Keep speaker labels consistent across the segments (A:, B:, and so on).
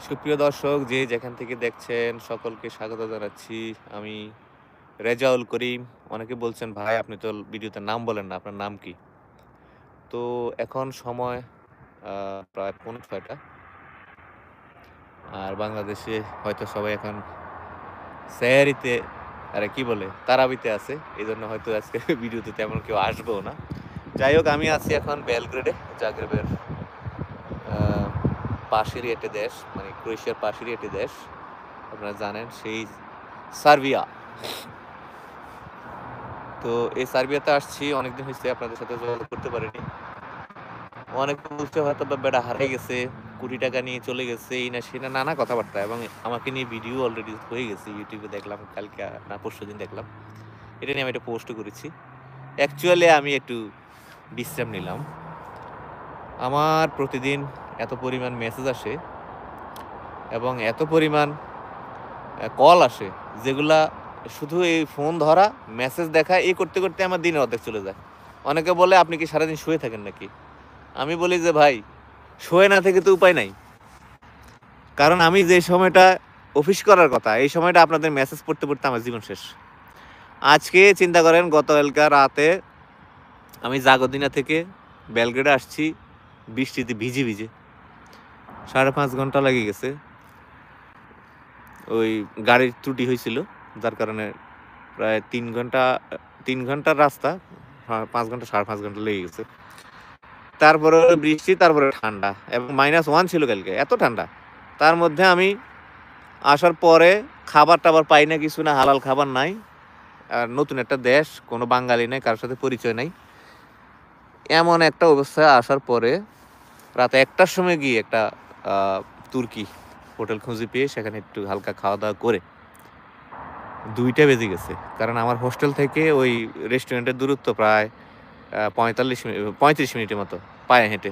A: সুপ্রিয় দর্শক, যে যেখান থেকে দেখছেন সকলকে স্বাগত জানাচ্ছি। আমি রেজাউল করিম। অনেকে বলছেন, ভাই আপনি তো ভিডিওতে নাম বলেন না, আপনার নাম কি? তো এখন সময় প্রায় 5:30। আর বাংলাদেশে হয়তো সবাই এখন সেহরিতে, আরে কি বলে, তারাবিতে আছে। এই জন্য হয়তো আজকে ভিডিওতে তেমন কেউ আসবেও না। যাই হোক, আমি আছি এখন বেলগ্রেডে, জাগ্রেবের আহ, পাশেরই একটি দেশ, মানে ক্রোয়েশিয়ার পাশেরই একটি দেশ। আপনারা জানেন, সেই সার্বিয়া। তো এই সার্বিয়াতে আসছি, অনেকদিন হয়েছে, আপনাদের সাথে যোগাযোগ করতে পারিনি। অনেকে বলছে হয়তো বা বেটা হারিয়ে গেছে, কোটি টাকা নিয়ে চলে গেছে, এই না সেই না, নানা কথাবার্তা। এবং আমাকে নিয়ে ভিডিও অলরেডি হয়ে গেছে, ইউটিউবে দেখলাম কালকে না পরশুদিন দেখলাম। এটা নিয়ে আমি একটা পোস্ট করেছি। অ্যাকচুয়ালি আমি একটু বিশ্রাম নিলাম। আমার প্রতিদিন এত পরিমাণ মেসেজ আসে এবং এত পরিমাণ কল আসে, যেগুলা শুধু এই ফোন ধরা, মেসেজ দেখা, এই করতে করতে আমার দিনের অর্ধেক চলে যায়। অনেকে বলে, আপনি কি সারাদিন শুয়ে থাকেন নাকি? আমি বলি যে, ভাই, শুয়ে না থেকে তো উপায় নাই। কারণ আমি যে সময়টা অফিস করার কথা, এই সময়টা আপনাদের মেসেজ পড়তে পড়তে আমার জীবন শেষ। আজকে চিন্তা করেন, গতকালকা রাতে আমি জাগদিনা থেকে বেলগ্রেডে আসছি বৃষ্টিতে ভিজে ভিজে, 5.5 ঘন্টা লেগে গেছে। ওই গাড়ির ত্রুটি হয়েছিল, যার কারণে প্রায় 3 ঘন্টা, 3 ঘন্টার রাস্তা, 5 ঘন্টা, 5.5 ঘন্টা লেগে গেছে। তারপরে বৃষ্টি, তারপরে ঠান্ডা, এবং -1 ছিল কালকে, এত ঠান্ডা। তার মধ্যে আমি আসার পরে খাবার টাবার পাই না, কিছু না, হালাল খাবার নাই। আর নতুন একটা দেশ, কোনো বাঙালি নাই, কারোর সাথে পরিচয় নাই। এমন একটা অবস্থায় আসার পরে রাত 1টার সময় গিয়ে একটা তুর্কি হোটেল খুঁজে পেয়ে সেখানে একটু হালকা খাওয়া দাওয়া করে 2টা বেজে গেছে। কারণ আমার হোস্টেল থেকে ওই রেস্টুরেন্টের দূরত্ব প্রায় 35 মিনিটের মতো, পায়ে হেঁটে।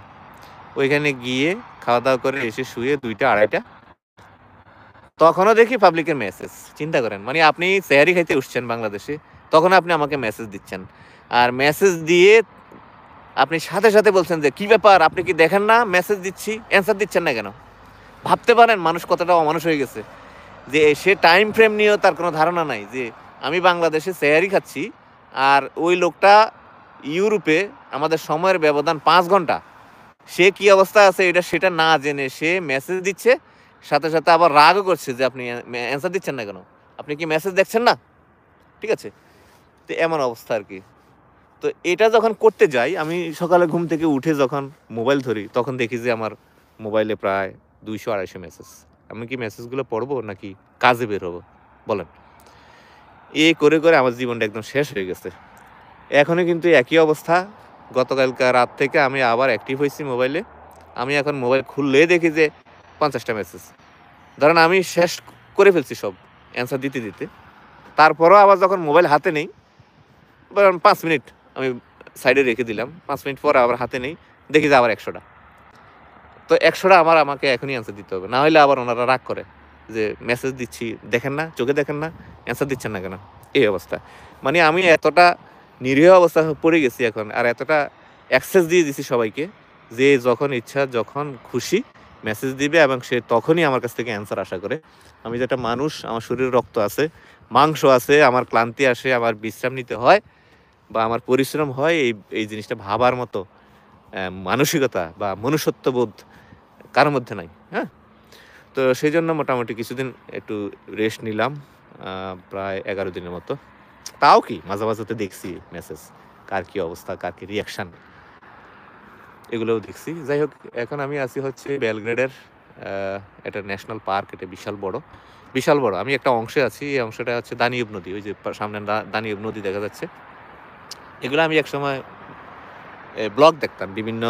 A: ওইখানে গিয়ে খাওয়া দাওয়া করে এসে শুয়ে 2টা, 2:30। তখনও দেখি পাবলিকের মেসেজ। চিন্তা করেন, মানে আপনি সেহারি খাইতে উঠছেন বাংলাদেশে, তখন আপনি আমাকে মেসেজ দিচ্ছেন। আর মেসেজ দিয়ে আপনি সাথে সাথে বলছেন যে, কি ব্যাপার, আপনি কি দেখেন না মেসেজ দিচ্ছি, অ্যান্সার দিচ্ছেন না কেন? ভাবতে পারেন মানুষ কতটা অমানুষ হয়ে গেছে, যে সে টাইম ফ্রেম নিয়েও তার কোনো ধারণা নাই যে আমি বাংলাদেশে সেহারি খাচ্ছি, আর ওই লোকটা ইউরোপে, আমাদের সময়ের ব্যবধান 5 ঘন্টা। সে কি অবস্থা আছে এটা সেটা না জেনে সে মেসেজ দিচ্ছে, সাথে সাথে আবার রাগও করছে যে আপনি অ্যান্সার দিচ্ছেন না কেন, আপনি কি মেসেজ দেখছেন না? ঠিক আছে, তো এমন অবস্থা আর কি। তো এটা যখন করতে যাই, আমি সকালে ঘুম থেকে উঠে যখন মোবাইল ধরি, তখন দেখি যে আমার মোবাইলে প্রায় 200-250 মেসেজ। আমি কি মেসেজগুলো পড়বো নাকি কাজে বের হবো, বলেন? এই করে করে আমার জীবনটা একদম শেষ হয়ে গেছে। এখনও কিন্তু একই অবস্থা। গতকালকে রাত থেকে আমি আবার অ্যাক্টিভ হয়েছি মোবাইলে। আমি এখন মোবাইল খুললেই দেখি যে 50টা মেসেজ। ধরেন আমি শেষ করে ফেলছি সব অ্যান্সার দিতে দিতে। তারপরও আবার যখন মোবাইল হাতে নেই, ধরেন 5 মিনিট আমি সাইডে রেখে দিলাম, 5 মিনিট পরে আবার হাতে নেই, দেখি যে আবার 100টা। তো 100টা আমাকে এখনই অ্যান্সার দিতে হবে, না হলে আবার ওনারা রাগ করে যে মেসেজ দিচ্ছি, দেখেন না, চোখে দেখেন না, অ্যান্সার দিচ্ছেন না কেন? এই অবস্থা। মানে আমি এতটা নিরীহ অবস্থা পড়ে গেছি এখন, আর এতটা অ্যাক্সেস দিয়ে দিছি সবাইকে, যে যখন ইচ্ছা, যখন খুশি মেসেজ দিবে, এবং সে তখনই আমার কাছ থেকে অ্যান্সার আশা করে। আমি যেটা মানুষ, আমার শরীরে রক্ত আছে, মাংস আছে, আমার ক্লান্তি আসে, আমার বিশ্রাম নিতে হয়, বা আমার পরিশ্রম হয়, এই এই জিনিসটা ভাবার মতো মানসিকতা বা মনুষ্যত্ববোধ কারোর মধ্যে নাই। হ্যাঁ, তো সেই জন্য মোটামুটি কিছুদিন একটু রেস্ট নিলাম, প্রায় 11 দিনের মতো। তাও কি মাঝে মাঝে তো দেখছি মেসেজ, কার কি অবস্থা, কার কি রিয়াকশান, এগুলোও দেখছি। যাই হোক, এখন আমি আছি হচ্ছে বেলগ্রেডের একটা ন্যাশনাল পার্ক, এটা বিশাল বড়, বিশাল বড়। আমি একটা অংশে আছি, এই অংশটা হচ্ছে দানিউব নদী, ওই যে সামনে দানিউব নদী দেখা যাচ্ছে। এগুলো আমি একসময় ব্লগ দেখতাম, বিভিন্ন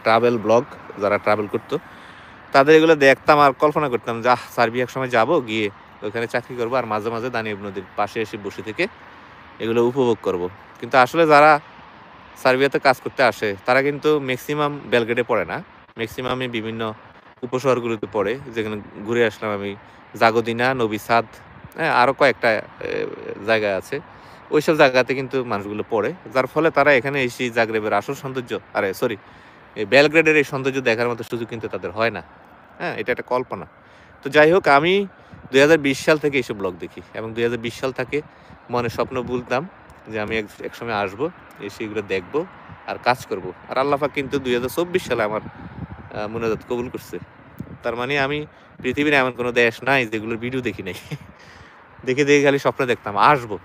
A: ট্রাভেল ব্লগ, যারা ট্রাভেল করতো তাদের এগুলো দেখতাম, আর কল্পনা করতাম যে সার্বিয়া এক সময় যাবো, গিয়ে ওইখানে চাকরি করবো, আর মাঝে মাঝে দানিউব নদীর পাশে এসে বসে থেকে এগুলো উপভোগ করব। কিন্তু আসলে যারা সার্বিয়াতে কাজ করতে আসে, তারা কিন্তু ম্যাক্সিমাম বেলগ্রেডে পড়ে না, ম্যাক্সিমামই বিভিন্ন উপশহরগুলোতে পড়ে, যেখানে ঘুরে আসলাম আমি। জাগোদিনা, নবি সাদ, হ্যাঁ, আরও কয়েকটা জায়গা আছে। ওইসব জায়গাতে কিন্তু মানুষগুলো পড়ে, যার ফলে তারা এখানে এসে জাগরেবের আসল সৌন্দর্য, আরে সরি, এই বেলগ্রেডের এই সৌন্দর্য দেখার মতো সুযোগ কিন্তু তাদের হয় না। হ্যাঁ, এটা একটা কল্পনা। তো যাই হোক, আমি ২০২০ সাল থেকে এইসব ব্লগ দেখি এবং ২০২০ সাল থেকে মনে স্বপ্ন বুনতাম যে আমি একসময় আসবো, এসে এগুলো দেখবো আর কাজ করব। আর আল্লাহ পাক কিন্তু ২০২৪ সালে আমার মুনাজাত কবুল করছে। তার মানে আমি পৃথিবীর এমন কোনো দেশ নাই যেগুলোর ভিডিও দেখি নাই। দেখে খালি স্বপ্নে দেখতাম আসবো।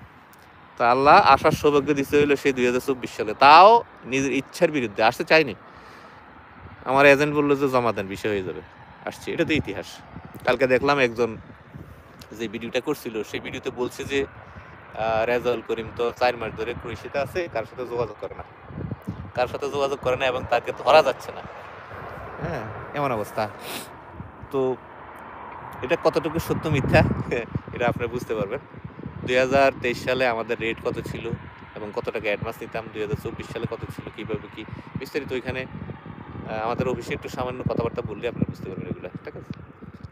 A: তো আল্লাহ আসার সৌভাগ্য দিতে হইলো সেই ২০২৪ সালে। তাও নিজের ইচ্ছার বিরুদ্ধে আসতে চাইনি। আমার এজেন্ট বলল যে জমা দেন, বিষয় হয়ে যাবে। আসছি, এটা তো ইতিহাস। কালকে দেখলাম একজন যে ভিডিওটা করছিল সেই ভিডিওতে বলছে যে রেজাউল করিম তো ৪ মাস ধরে ক্রোয়েশিয়াতে আছে, কার সাথে যোগাযোগ করে না, এবং তাকে ধরা যাচ্ছে না। হ্যাঁ, এমন অবস্থা। তো এটা কতটুকু সত্য মিথ্যা এটা আপনারা বুঝতে পারবেন। ২০২৩ সালে আমাদের রেট কত ছিল এবং কত টাকা অ্যাডভান্স নিতাম, ২০২৪ সালে কত ছিল, কিভাবে কি বিস্তারিত ওইখানে আমাদের অফিসে একটু সামান্য কথাবার্তা বললে আপনারা বুঝতে পারবেন এগুলো, ঠিক আছে?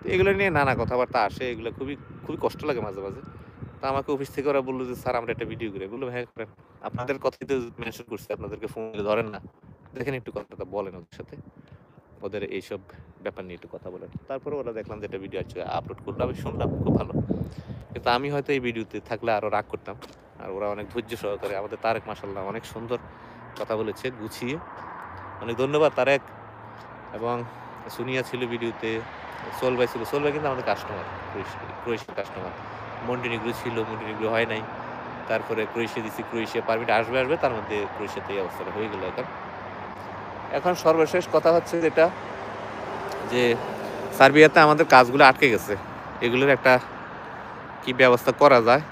A: তো এগুলো নিয়ে নানা কথাবার্তা আসে, এগুলো খুবই খুবই কষ্ট লাগে মাঝে মাঝে। তো আমাকে অফিস থেকে ওরা বললো যে স্যার আমরা একটা ভিডিও করি, বললো হ্যাঁ করেন, আপনাদের কথাই তো মেনশন করছি, আপনাদেরকে ফোন ধরেন না, দেখেন একটু কথাটা বলেন ওদের সাথে, ওদের এইসব ব্যাপার নিয়ে একটু কথা বলেন। তারপরে ওরা দেখলাম যে একটা ভিডিও আছে আপলোড করলো, আমি শুনলাম খুব ভালো। কিন্তু আমি হয়তো এই ভিডিওতে থাকলে আরো রাগ করতাম। আর ওরা অনেক ধৈর্য সহকারে, আমাদের তারেক মাশাআল্লাহ অনেক সুন্দর কথা বলেছে গুছিয়ে, অনেক ধন্যবাদ তারেক। এবং সুনিয়া ছিল ভিডিওতে, সোল ভাই ছিল, সোল ভাই কিন্তু আমাদের কাস্টমার, ক্রোয়েশিয়ার কাস্টমার। মন্টিনিগ্রো ছিল, মন্টিনিগ্রো হয় নাই। তারপরে ক্রোয়েশিয়া দিছি, ক্রোয়েশিয়া পারমিট আসবে, তার মধ্যে ক্রোয়েশিয়াতে এই অবস্থাটা হয়ে গেল। এখন এখন সর্বশেষ কথা হচ্ছে যেটা, যে সার্বিয়াতে আমাদের কাজগুলো আটকে গেছে, এগুলোর একটা কি ব্যবস্থা করা যায়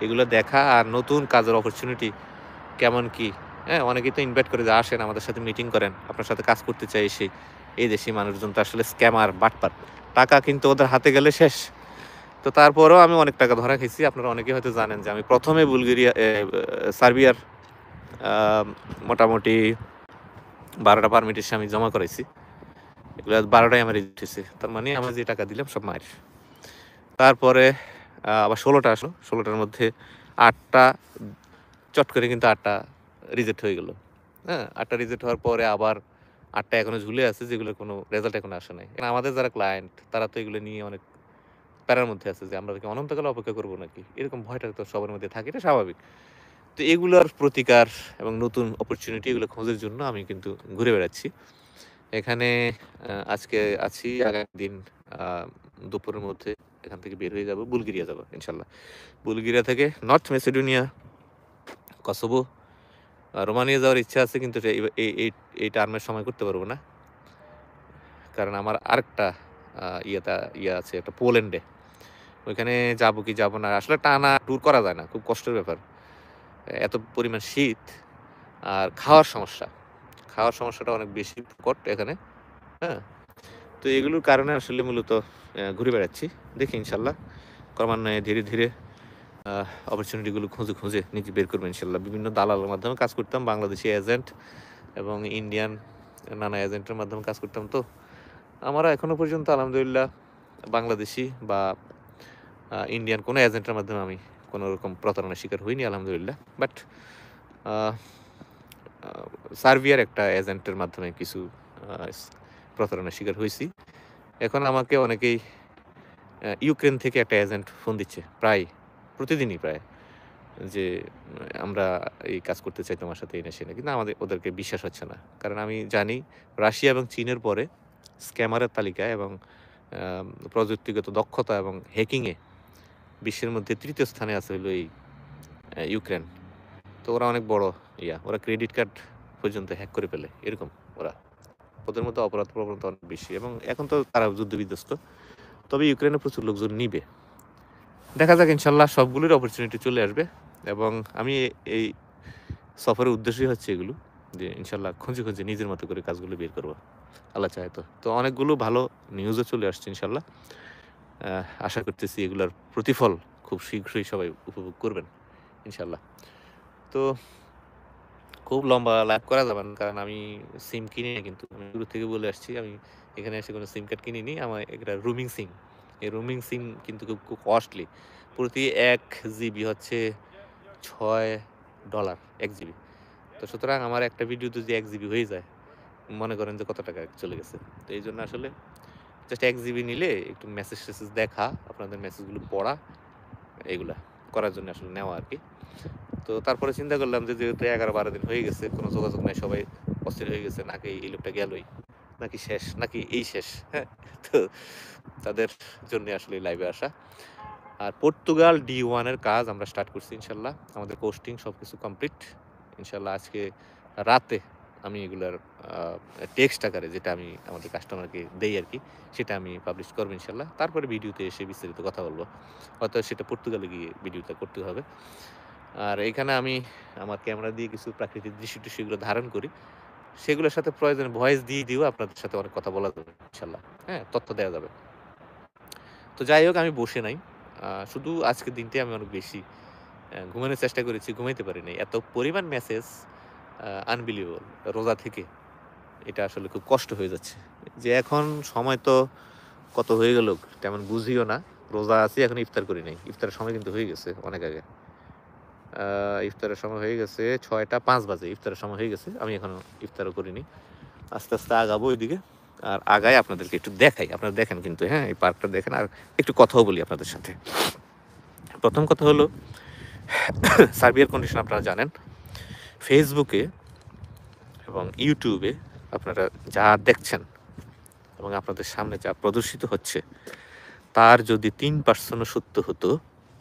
A: এগুলো দেখা, আর নতুন কাজের অপরচুনিটি কেমন কি। হ্যাঁ, অনেকেই তো ইনভাইট করে যে আসেন আমাদের সাথে মিটিং করেন, আপনার সাথে কাজ করতে চাই। এই দেশি মানুষজন তো আসলে স্ক্যামার, বাটপার, টাকা কিন্তু ওদের হাতে গেলে শেষ। তো তারপরেও আমি অনেক টাকা ধরা খেয়েছি। আপনারা অনেকেই হয়তো জানেন যে আমি প্রথমে সার্বিয়ার মোটামুটি 12টা পারমিট এসে আমি জমা করাইছি, এগুলো 12টাই আমার রিজেক্ট হয়েছে। তার মানে আমি যে টাকা দিলাম সব মায়ের। তারপরে আবার 16টা আসলো, 16টার মধ্যে 8টা চট করে কিন্তু 8টা রিজেক্ট হয়ে গেল। হ্যাঁ, 8টা রিজেক্ট হওয়ার পরে আবার 8টা এখনো ঝুলে আছে, যেগুলো কোনো রেজাল্ট এখনো আসে নাই। আমাদের যারা ক্লায়েন্ট তারা তো এগুলো নিয়ে অনেক প্যারার মধ্যে আছে যে আমরা কি অনন্তকাল অপেক্ষা করবো নাকি, এরকম ভয়টা তো সবার মধ্যে থাকে, এটা স্বাভাবিক। তো এগুলোর প্রতিকার এবং নতুন অপরচুনিটি এগুলো খোঁজার জন্য আমি কিন্তু ঘুরে বেড়াচ্ছি এখানে। আজকে আছি, আগামী দিন দুপুরের মধ্যে এখান থেকে বের হয়ে যাব, বুলগেরিয়া যাব ইনশাল্লাহ। বুলগেরিয়া থেকে নর্থ মেসিডোনিয়া, কসোভো, রোমানিয়া যাওয়ার ইচ্ছা আছে, কিন্তু এই টার্মের সময় করতে পারবো না, কারণ আমার আরেকটা ইয়ে আছে একটা পোল্যান্ডে, ওইখানে যাবো কি যাবো না, আসলে টানা ট্যুর করা যায় না, খুব কষ্টের ব্যাপার। এত পরিমাণ শীত, আর খাওয়ার সমস্যাটা অনেক বেশি প্রকট এখানে। হ্যাঁ, তো এগুলোর কারণে আসলে মূলত ঘুরে বেড়াচ্ছি। দেখি ইনশাল্লাহ ক্রমান্বয়ে ধীরে ধীরে অপরচুনিটিগুলো খুঁজে নিজে বের করবো ইনশাল্লাহ। বিভিন্ন দালালের মাধ্যমে কাজ করতাম, বাংলাদেশি এজেন্ট এবং ইন্ডিয়ান নানা এজেন্টের মাধ্যমে কাজ করতাম। তো আমরা এখনো পর্যন্ত আলহামদুলিল্লাহ বাংলাদেশি বা ইন্ডিয়ান কোনো এজেন্টের মাধ্যমে আমি কোনো রকম প্রতারণার শিকার হইনি আলহামদুলিল্লাহ। বাট সার্বিয়ার একটা এজেন্টের মাধ্যমে কিছু প্রতারণার শিকার হয়েছি। এখন আমাকে অনেকেই ইউক্রেন থেকে একটা এজেন্ট ফোন দিচ্ছে প্রতিদিনই প্রায়, যে আমরা এই কাজ করতে চাই তোমার সাথে, এনে সেনে, কিন্তু ওদেরকে বিশ্বাস হচ্ছে না। কারণ আমি জানি রাশিয়া এবং চীনের পরে স্ক্যামারের তালিকায় এবং প্রযুক্তিগত দক্ষতা এবং হ্যাকিংয়ে বিশ্বের মধ্যে তৃতীয় স্থানে আছে হলো এই ইউক্রেন। তো ওরা অনেক বড় ওরা ক্রেডিট কার্ড পর্যন্ত হ্যাক করে ফেলে, এরকম ওদের মধ্যে অপরাধ প্রবণতা অনেক বেশি, এবং এখন তো তারা যুদ্ধ বিধ্বস্ত। তবে ইউক্রেনে প্রচুর লোকজন নিবে, দেখা যাক ইনশাল্লাহ সবগুলোর অপরচুনিটি চলে আসবে। এবং আমি এই সফরের উদ্দেশ্যই হচ্ছে এগুলো, যে ইনশাল্লাহ খুঁজে নিজের মতো করে কাজগুলো বের করবো, আল্লাহ চায়। তো অনেকগুলো ভালো নিউজও চলে আসছে ইনশাল্লাহ। আশা করতেছি এগুলোর প্রতিফল খুব শীঘ্রই সবাই উপভোগ করবেন ইনশাল্লাহ। তো খুব লম্বা লাইভ করা যাবে না, কারণ আমি সিম কিনি না, কিন্তু আমি দূর থেকে বলে আসছি আমি এখানে এসে কোনো সিম কার্ড কিনিনি, আমার একটা রুমিং সিম। এই রুমিং সিম কিন্তু খুব কস্টলি, প্রতি 1 জিবি হচ্ছে $6, 1 জিবি। তো সুতরাং আমার একটা ভিডিও যদি 1 জিবি হয়ে যায়, মনে করেন যে কত টাকা চলে গেছে। তো এই জন্য আসলে জাস্ট 1 জিবি নিলে একটু মেসেজ টেসেজ দেখা, আপনাদের মেসেজগুলো পড়া, এগুলা করার জন্য আসলে নেওয়া আর কি। তো তারপরে চিন্তা করলাম যে যেহেতু 11-12 দিন হয়ে গেছে, কোনো যোগাযোগ নাই, সবাই অস্থির হয়ে গেছে, নাকি এই লোকটা গেলই, নাকি শেষ, নাকি এই শেষ, হ্যাঁ। তো তাদের জন্য আসলে লাইভে আসা। আর পর্তুগাল D1 এর কাজ আমরা স্টার্ট করছি ইনশাল্লাহ, আমাদের পোস্টিং সব কিছু কমপ্লিট ইনশাল্লাহ। আজকে রাতে আমি এগুলার টেক্সট আকারে, যেটা আমি আমাদের কাস্টমারকে দেই আর কি, সেটা আমি পাবলিশ করবো ইনশাল্লাহ। তারপরে ভিডিওতে এসে বিস্তারিত কথা বলবো, হয়তো সেটা পর্তুগালে গিয়ে ভিডিওটা করতে হবে। আর এখানে আমি আমার ক্যামেরা দিয়ে কিছু প্রাকৃতিক দৃশ্য সেগুলো ধারণ করি, সেগুলোর সাথে প্রয়োজনে ভয়েস দিয়ে দিও, আপনাদের সাথে অনেক কথা বলা যাবে ইনশাল্লাহ, হ্যাঁ, তথ্য দেওয়া যাবে। তো যাই হোক, আমি বসে নাই, শুধু আজকের দিনটি আমি অনেক বেশি ঘুমানোর চেষ্টা করেছি, ঘুমাইতে পারি নাই, এত পরিমাণ মেসেজ, আনবিলিভেবল। রোজা থেকে এটা আসলে খুব কষ্ট হয়ে যাচ্ছে, যে এখন সময় তো কত হয়ে গেল তেমন বুঝিও না, রোজা আছি, এখন ইফতার করি নাই। ইফতারের সময় কিন্তু হয়ে গেছে অনেক আগে, ইফতারের সময় হয়ে গেছে 6টা 5 বাজে, ইফতারের সময় হয়ে গেছে, আমি এখনো ইফতারও করিনি। আস্তে আস্তে আগাবো ওইদিকে, আর আগায় আপনাদেরকে একটু দেখাই, আপনারা দেখেন কিন্তু, হ্যাঁ, এই পার্কটা দেখেন, আর একটু কথাও বলি আপনাদের সাথে। প্রথম কথা হলো, সার্বিয়ার কন্ডিশন আপনারা জানেন, ফেসবুকে এবং ইউটিউবে আপনারা যা দেখছেন এবং আপনাদের সামনে যা প্রদর্শিত হচ্ছে, তার যদি 3% সত্য হতো,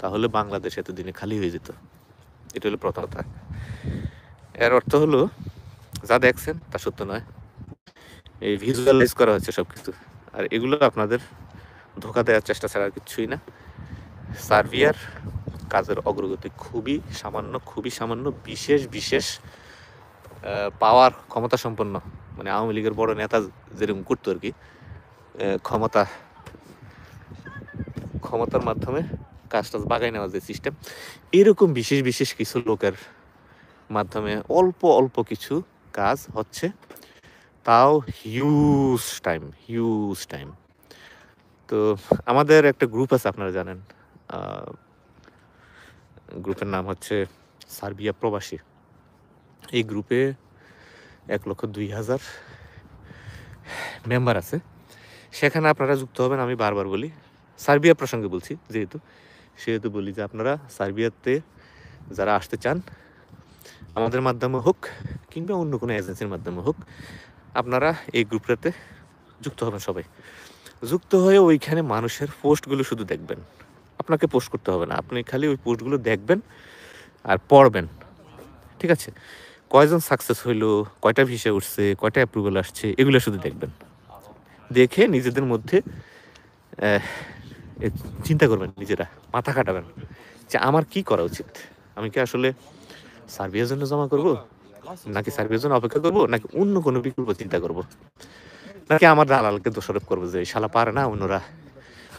A: তাহলে বাংলাদেশ এতদিনে খালি হয়ে যেত। এটা হলো প্রথম কথা। এর অর্থ হলো, যা দেখছেন তা সত্য নয়, এই ভিজুয়ালাইজ করা হচ্ছে সব কিছু, আর এগুলো আপনাদের ধোঁকা দেওয়ার চেষ্টা ছাড়া আর কিছুই না। সার্বিয়ার কাজের অগ্রগতি খুবই সামান্য, বিশেষ বিশেষ পাওয়ার, ক্ষমতা সম্পন্ন, মানে আওয়ামী লীগের বড় নেতা যেরকম করতো আর কি, ক্ষমতার মাধ্যমে কাজ টাজ বাগাই নেওয়ার যে সিস্টেম, এরকম বিশেষ বিশেষ কিছু লোকের মাধ্যমে অল্প অল্প কিছু কাজ হচ্ছে, তাও হিউজ টাইম। তো আমাদের একটা গ্রুপ আছে, আপনারা জানেন, গ্রুপের নাম হচ্ছে সার্বিয়া প্রবাসী। এই গ্রুপে 1,02,000 মেম্বার আছে, সেখানে আপনারা যুক্ত হবেন। আমি বারবার বলি, সার্বিয়া প্রসঙ্গে বলছি সেহেতু বলি যে আপনারা সার্বিয়াতে যারা আসতে চান, আমাদের মাধ্যমে হোক কিংবা অন্য কোনো এজেন্সির মাধ্যমে হোক, আপনারা এই গ্রুপটাতে যুক্ত হবেন। সবাই যুক্ত হয়ে ওইখানে মানুষের পোস্টগুলো শুধু দেখবেন, আপনাকে পোস্ট করতে হবে না, আপনি খালি ওই পোস্টগুলো দেখবেন আর পড়বেন, ঠিক আছে? কয়জন সাকসেস হইলো, কয়টা ভিসা উঠছে, কয়টা অ্যাপ্রুভাল আসছে, এগুলো শুধু দেখবেন। দেখে নিজেদের মধ্যে চিন্তা করবেন, নিজেরা মাথা খাটাবেন যে আমার কি করা উচিত। আমি কি আসলে সার্বিয়ার জন্য জমা করব, নাকি সার্বিয়ার জন্য অপেক্ষা করব, নাকি অন্য কোনো বিকল্প চিন্তা করব, নাকি আমার দালালকে দোষারোপ করবো যে শালা পারে না, অন্যরা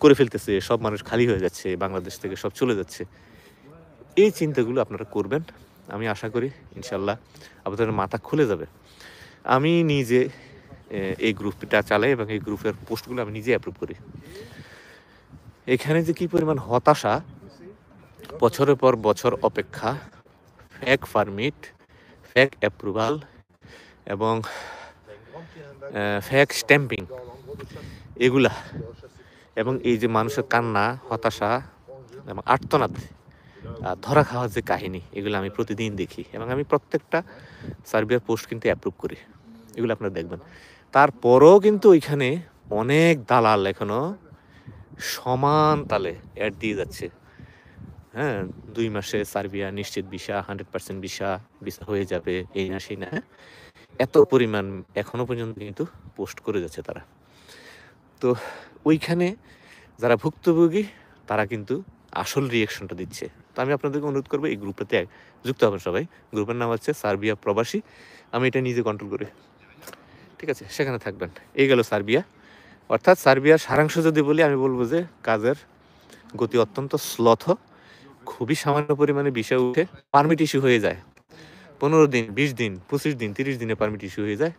A: করে ফেলতেছে, সব মানুষ খালি হয়ে যাচ্ছে, বাংলাদেশ থেকে সব চলে যাচ্ছে। এই চিন্তাগুলো আপনারা করবেন, আমি আশা করি ইনশাল্লাহ আপনাদের মাথা খুলে যাবে। আমি নিজে এই গ্রুপটা চালাই এবং এই গ্রুপের পোস্টগুলো আমি নিজে অ্যাপ্রুভ করি। এখানে যে কি পরিমাণ হতাশা, বছরের পর বছর অপেক্ষা, ফেক পারমিট, ফেক অ্যাপ্রুভাল এবং ফেক স্ট্যাম্পিং, এগুলা, এবং এই যে মানুষের কান্না, হতাশা এবং আর্তনাদ, ধরা খাওয়ার যে কাহিনী, এগুলো আমি প্রতিদিন দেখি এবং আমি প্রত্যেকটা সার্বিয়ার পোস্ট কিন্তু অ্যাপ্রুভ করি। এগুলো আপনারা দেখবেন। তারপরও কিন্তু ওইখানে অনেক দালাল এখনো সমান তালে অ্যাড দিয়ে যাচ্ছে। হ্যাঁ, 2 মাসে সার্বিয়া নিশ্চিত ভিসা, 100% ভিসা হয়ে যাবে, এই না সেই না, হ্যাঁ, এত পরিমাণ এখনো পর্যন্ত কিন্তু পোস্ট করে যাচ্ছে তারা। তো ওইখানে যারা ভুক্তভোগী, তারা কিন্তু আসল রিয়েকশনটা দিচ্ছে। তো আমি আপনাদেরকে অনুরোধ করবো, এই গ্রুপটাতে যুক্ত হবেন সবাই। গ্রুপের নাম হচ্ছে সার্বিয়া প্রবাসী, আমি এটা নিজে কন্ট্রোল করি, ঠিক আছে? সেখানে থাকবেন। এই গেল সার্বিয়া। অর্থাৎ সার্বিয়ার সারাংশ যদি বলি, আমি বলবো যে কাজের গতি অত্যন্ত স্লথ, খুবই সামান্য পরিমাণে ভিসা উঠে পারমিট ইস্যু হয়ে যায়, 15 দিন, 20 দিন, 25 দিন, 30 দিনে পারমিট ইস্যু হয়ে যায়,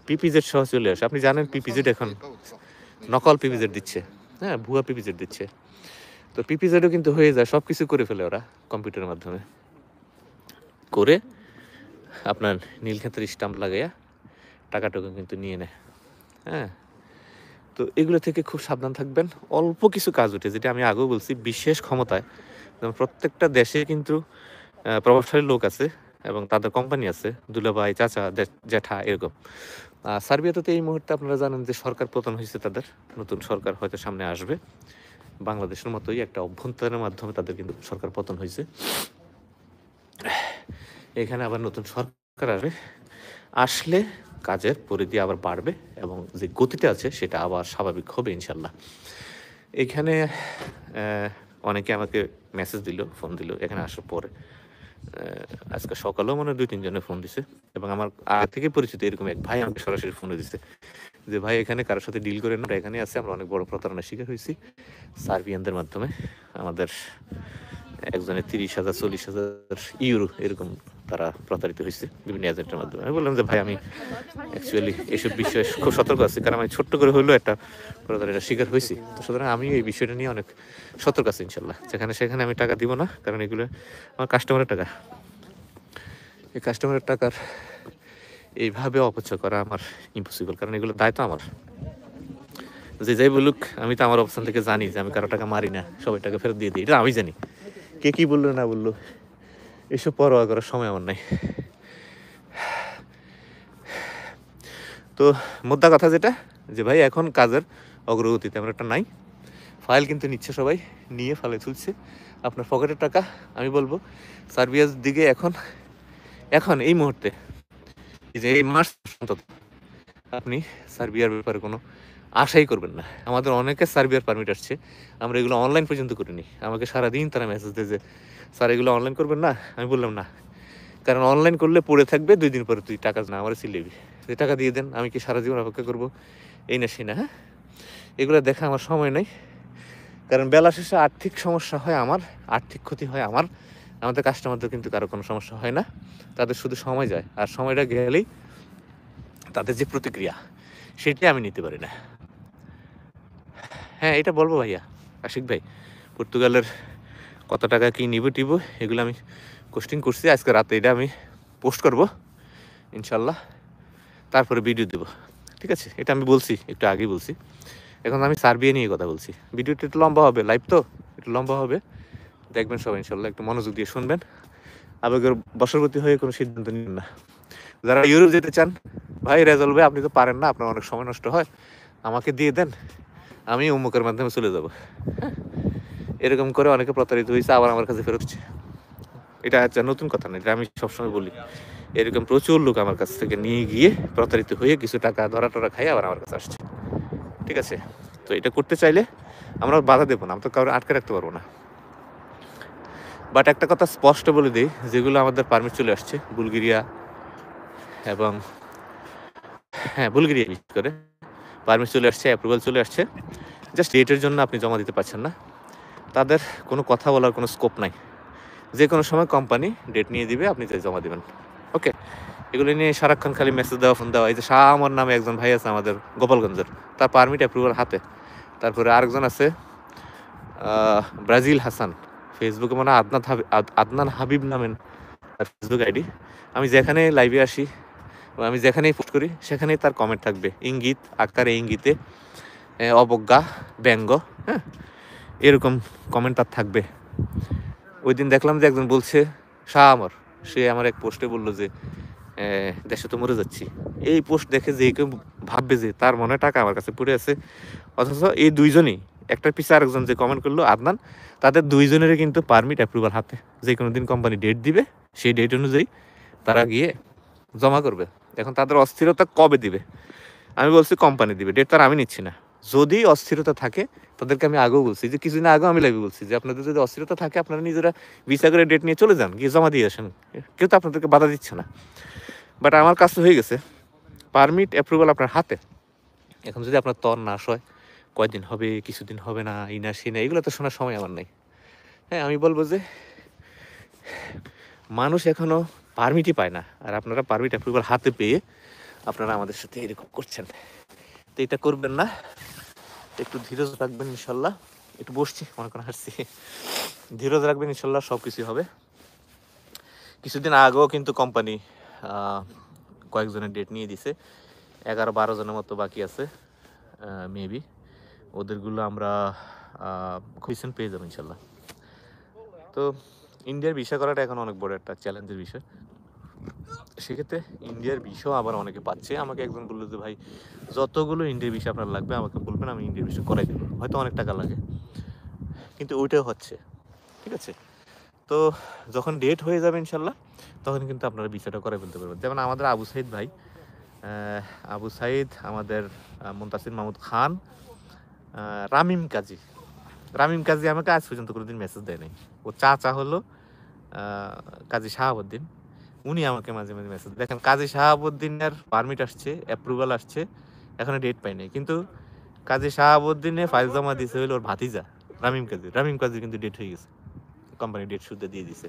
A: পিপিজেড সহ চলে আসে। আপনি জানেন পিপিজেড এখন নকল পিপিজেড দিচ্ছে, হ্যাঁ, ভুয়া পিপিজেড দিচ্ছে। তো পিপিজেডও কিন্তু হয়ে যায়, সব কিছু করে ফেলে ওরা কম্পিউটারের মাধ্যমে, করে আপনার নীলক্ষেতের স্টাম্প লাগাইয়া টাকাটুকু কিন্তু নিয়ে নেয়, হ্যাঁ। তো এগুলো থেকে খুব সাবধান থাকবেন। অল্প কিছু কাজ উঠে, যেটা আমি আগেও বলছি, বিশেষ ক্ষমতায় যেমন প্রত্যেকটা দেশে কিন্তু প্রভাবশালী লোক আছে এবং তাদের কোম্পানি আছে, দুলাভাই, চাচা, জ্যাঠা, এরকম। সার্বিয়াতে তো এই মুহূর্তে আপনারা জানেন যে সরকার পতন হয়েছে, তাদের নতুন সরকার হয়তো সামনে আসবে। বাংলাদেশের মতোই একটা অভ্যন্তরের মাধ্যমে তাদের কিন্তু সরকার পতন হয়েছে। এখানে আবার নতুন সরকার আসবে, আসলে কাজের পরিধি আবার বাড়বে এবং যে গতিতে আছে সেটা আবার স্বাভাবিক হবে ইনশাল্লাহ। এখানে অনেকে আমাকে মেসেজ দিল, ফোন দিল এখানে আসার পরে। আজকে সকালেও মনে হয় 2-3 জনে ফোন দিছে এবং আমার আগে থেকে পরিচিত এরকম এক ভাই আমাকে সরাসরি ফোনে দিছে যে ভাই এখানে কারোর সাথে ডিল করে না, আমরা এখানে আছি, আমরা অনেক বড় প্রতারণার শিকার হয়েছি সার্বিয়ানদের মাধ্যমে। আমাদের একজনের 30,000 40,000 ইউরো এরকম তারা প্রতারিত হয়েছে বিভিন্ন এজেন্টের মাধ্যমে। আমি বললাম যে ভাই আমি অ্যাকচুয়ালি এসব বিষয়ে খুব সতর্ক আছি, কারণ আমি ছোট্ট করে হইলেও একটা প্রতারণার শিকার হয়েছি। তো সুতরাং আমি এই বিষয়টা নিয়ে অনেক সতর্ক আছি ইনশাল্লাহ। যেখানে সেখানে আমি টাকা দিব না, কারণ এগুলো আমার কাস্টমারের টাকা। এই কাস্টমারের টাকার এইভাবে অপচয় করা আমার ইম্পসিবল, কারণ এগুলো দায়িত্ব আমার। যে যাই বলুক, আমি তো আমার অবস্থান থেকে জানি যে আমি কারো টাকা মারি না, সবাই টাকা ফেরত দিয়ে দিই, এটা আমি জানি। কে কি বললো না বললো এসব পরোয়া করার সময় আমার নাই। তো মোদ্দা কথা যেটা, যে ভাই এখন কাজের অগ্রগতি তেমন একটা নাই। ফাইল কিন্তু নিচ্ছে সবাই, নিয়ে ফাইলে তুলছে আপনার পকেটের টাকা। আমি বলবো সার্বিয়ার দিকে এখন এই মুহূর্তে, এই যে এই মাস অন্তত আপনি সার্বিয়ার ব্যাপারে কোনো আশাই করবেন না। আমাদের অনেকে সার্বিয়ার পারমিট আসছে, আমরা এগুলো অনলাইন পর্যন্ত করিনি। আমাকে সারাদিন তারা মেসেজ দেয় যে স্যার এগুলো অনলাইন করবেন না। আমি বললাম না, কারণ অনলাইন করলে পড়ে থাকবে, 2 দিন পরে তুই টাকা না আমার সিলেবি, তুই টাকা দিয়ে দেন, আমি কি সারা জীবন অপেক্ষা করবো? এই না সেই না, হ্যাঁ এগুলো দেখা আমার সময় নেই। কারণ বেলা শেষে আর্থিক সমস্যা হয় আমার, আর্থিক ক্ষতি হয় আমার, আমাদের কাস্টমারদের কিন্তু কারো কোনো সমস্যা হয় না। তাদের শুধু সময় যায়, আর সময়টা গেলেই তাদের যে প্রতিক্রিয়া সেটাই আমি নিতে পারি না। হ্যাঁ এটা বলবো ভাইয়া আশিক ভাই, পর্তুগালের কত টাকা কি নিব টিব এগুলো আমি কোস্টিং করছি, আজকে রাতে এটা আমি পোস্ট করব ইনশাল্লাহ, তারপরে ভিডিও দেবো, ঠিক আছে? এটা আমি বলছি, একটু আগেই বলছি। এখন আমি সার্বিয়া নিয়ে কথা বলছি, ভিডিওটা একটু লম্বা হবে, লাইভ তো একটু লম্বা হবে, দেখবেন সবাই ইনশাল্লাহ, একটু মনোযোগ দিয়ে শুনবেন, আবেগের বশবর্তী হয়ে কোনো সিদ্ধান্ত নিন না। যারা ইউরোপ যেতে চান, ভাই রেজাল্ট ভাই আপনি তো পারেন না, আপনার অনেক সময় নষ্ট হয়, আমাকে দিয়ে দেন, আমি অমুকের মাধ্যমে চলে যাব। হ্যাঁ এরকম করে অনেকে প্রতারিত হয়েছে, আবার আমার কাছে ফেরত হচ্ছে। এটা আচ্ছা নতুন কথা না, এটা আমি সবসময় বলি। এরকম প্রচুর লোক আমার কাছ থেকে নিয়ে গিয়ে প্রতারিত হয়ে কিছু টাকা ধরা টরা খাই আবার আমার কাছে আসছে, ঠিক আছে? তো এটা করতে চাইলে আমরা বাধা দেবো না, আমরা তো কারো আটকে রাখতে পারবো না। বাট একটা কথা স্পষ্ট বলে দিই, যেগুলো আমাদের পারমিট চলে আসছে বুলগেরিয়া এবং বুলগেরিয়া বিশেষ করে পারমিট চলে আসছে, অ্যাপ্রুভাল চলে আসছে, জাস্ট ডেটের জন্য আপনি জমা দিতে পারছেন না, তাদের কোনো কথা বলার কোনো স্কোপ নাই। যে কোনো সময় কোম্পানি ডেট নিয়ে দিবে, আপনি জমা দেবেন, ওকে? এগুলো নিয়ে সারাক্ষণ খালি মেসেজ দেওয়া, ফোন দেওয়া। এই যে শাহ আমার নামে একজন ভাই আছে আমাদের গোপালগঞ্জের, তার পারমিট অ্যাপ্রুভাল হাতে। তারপরে আরেকজন আছে ব্রাজিল হাসান, ফেসবুকে মনে হয় আদনান হাবিব নামেন তার ফেসবুক আইডি। আমি যেখানে লাইভে আসি, আমি যেখানেই পোস্ট করি, সেখানেই তার কমেন্ট থাকবে ইঙ্গিত আকারে, ইঙ্গিতে অবজ্ঞা, ব্যঙ্গ, হ্যাঁ এরকম কমেন্ট তার থাকবে। ওই দিন দেখলাম যে একজন বলছে শাহ আমার, সে আমার এক পোস্টে বললো যে দেশে তো মরে যাচ্ছি। এই পোস্ট দেখে যে কেউ ভাববে যে তার মনে টাকা আমার কাছে পড়ে আছে, অথচ এই দুইজনই, একটার পিছিয়ে আরেকজন যে কমেন্ট করলো আদনান, তাদের দুইজনেরই কিন্তু পারমিট অ্যাপ্রুভাল হাতে। যে কোনো দিন কোম্পানি ডেট দিবে, সেই ডেট অনুযায়ী তারা গিয়ে জমা করবে। এখন তাদের অস্থিরতা কবে দিবে? আমি বলছি কোম্পানি দিবে, ডেট তার আমি নিচ্ছি না। যদি অস্থিরতা থাকে, তাদেরকে আমি আগেও বলছি যে কিছুদিন আগেও আমি লাইভে বলছি যে আপনাদের যদি অস্থিরতা থাকে, আপনারা নিজেরা ভিসা করে ডেট নিয়ে চলে যান, গিয়ে জমা দিয়ে আসেন, কেউ তো আপনাদেরকে বাধা দিচ্ছে না। বাট আমার কাজ তো হয়ে গেছে, পারমিট অ্যাপ্রুভাল আপনার হাতে। এখন যদি আপনার তর নাশ হয়, কয়দিন হবে, কিছুদিন হবে না, এই না সেই না, এগুলো তো শোনার সময় আমার নাই। হ্যাঁ আমি বলবো যে মানুষ এখনও পারমিটই পায় না, আর আপনারা পারমিট অ্যাপ্রুভাল হাতে পেয়ে আপনারা আমাদের সাথে এরকম করছেন। তো এটা করবেন না, একটু ধীরজ রাখবেন ইনশাল্লাহ। একটু বসছি, মনে করেন হাসছি, ধীরজ রাখবেন ইনশাল্লাহ, সব কিছু হবে। কিছুদিন আগেও কিন্তু কোম্পানি কয়েকজনের ডেট নিয়ে দিছে, 11-12 জনের মতো বাকি আছে। মেবি ওদেরগুলো আমরা রিসেন্ট পেয়ে যাবো ইনশাল্লাহ। তো ইন্ডিয়ার ভিসা করাটা এখন অনেক বড় একটা চ্যালেঞ্জের বিষয়। সেক্ষেত্রে ইন্ডিয়ার ভিসাও আবার অনেকে পাচ্ছে। আমাকে একজন বললো যে ভাই যতগুলো ইন্ডিয়ার ভিসা আপনার লাগবে আমাকে বলবেন, আমি ইন্ডিয়ার ভিসা করাই দেবো, হয়তো অনেক টাকা লাগে কিন্তু ওইটাও হচ্ছে। ঠিক আছে, তো যখন ডেট হয়ে যাবে ইনশাল্লাহ তখন কিন্তু আপনারা ভিসাটা করে ফেলতে পারবেন। যেমন আমাদের আবু সাইদ ভাই, আবু সাইদ, আমাদের মুনতাসির মাহমুদ খান, রামিম কাজী। রামিম কাজী আমাকে আজ পর্যন্ত কোনোদিন মেসেজ দেয় নাই। ও চাচা হলো কাজী শাহাবুদ্দিন, উনি আমাকে মাঝে মাঝে মেসেজ দেখেন। কাজী শাহাবুদ্দিনের পারমিট আসছে, অ্যাপ্রুভাল আসছে, এখনো ডেট পাই নাই। কিন্তু কাজী শাহাবুদ্দিনে ফাইল জমা দিয়েছে হইলো ওর ভাতিজা রামিম কাজী। রামিম কাজী কিন্তু ডেট হয়ে গেছে, কোম্পানি ডেট শুদ্ধ দিয়ে দিছে।